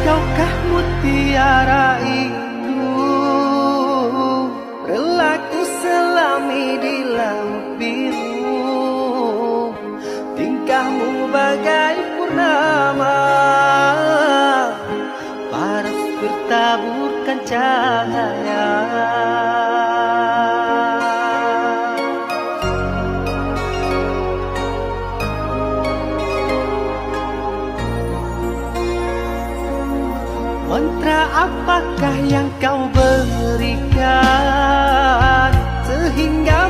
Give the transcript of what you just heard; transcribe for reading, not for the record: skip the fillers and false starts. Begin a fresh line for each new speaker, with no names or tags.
Kaukah mutiara itu rela ku selami di laut biru, tingkahmu bagai purnama, paras bertaburkan cahaya. Mantra apakah yang kau berikan sehingga